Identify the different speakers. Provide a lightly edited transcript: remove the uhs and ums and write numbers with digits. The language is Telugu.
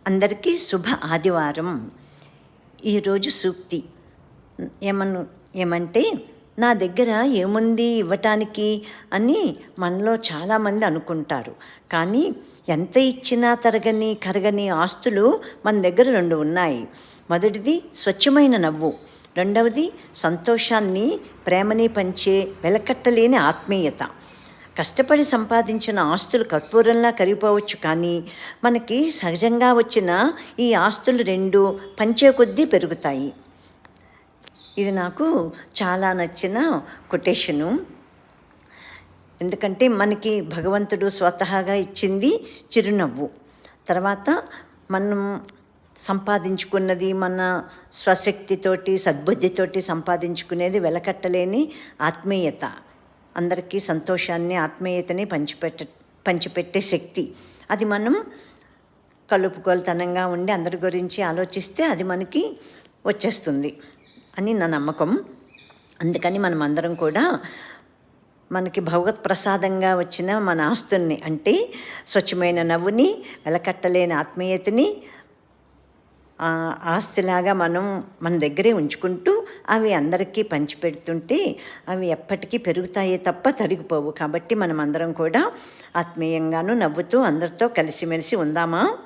Speaker 1: అందరికీ శుభ ఆదివారం. ఈరోజు సూక్తి ఏమంటే, నా దగ్గర ఏముంది ఇవ్వటానికి అని మనలో చాలామంది అనుకుంటారు. కానీ ఎంత ఇచ్చినా కరగని ఆస్తులు మన దగ్గర 2 ఉన్నాయి. మొదటిది స్వచ్ఛమైన నవ్వు, రెండవది సంతోషాన్ని, ప్రేమని పంచే వెలకట్టలేని ఆత్మీయత. కష్టపడి సంపాదించిన ఆస్తులు కర్పూరంలా కరిగిపోవచ్చు, కానీ మనకి సహజంగా వచ్చిన ఈ ఆస్తులు 2 పంచే కొద్దీ పెరుగుతాయి. ఇది నాకు చాలా నచ్చిన కొటేషను. ఎందుకంటే మనకి భగవంతుడు స్వతహాగా ఇచ్చింది చిరునవ్వు. తర్వాత మనం సంపాదించుకున్నది మన స్వశక్తితోటి, సద్బుద్ధితోటి సంపాదించుకునేది వెలకట్టలేని ఆత్మీయత. అందరికీ సంతోషాన్ని, ఆత్మీయతని పంచిపెట్టే శక్తి. అది మనం కలుపుకొలతనంగా ఉండి అందరి గురించి ఆలోచిస్తే అది మనకి వచ్చేస్తుంది అని నా నమ్మకం. అందుకని మనం అందరం కూడా మనకి భగవత్ ప్రసాదంగా వచ్చిన మన ఆస్తుల్ని, అంటే స్వచ్ఛమైన నవ్వుని, వెలకట్టలేని ఆత్మీయతని ఆస్తిలాగా మనం మన దగ్గరే ఉంచుకుంటూ అవి అందరికీ పంచిపెడుతుంటే అవి ఎప్పటికీ పెరుగుతాయే తప్ప తరిగిపోవు. కాబట్టి మనం అందరం కూడా ఆత్మీయంగాను నవ్వుతూ అందరితో కలిసిమెలిసి ఉందామా?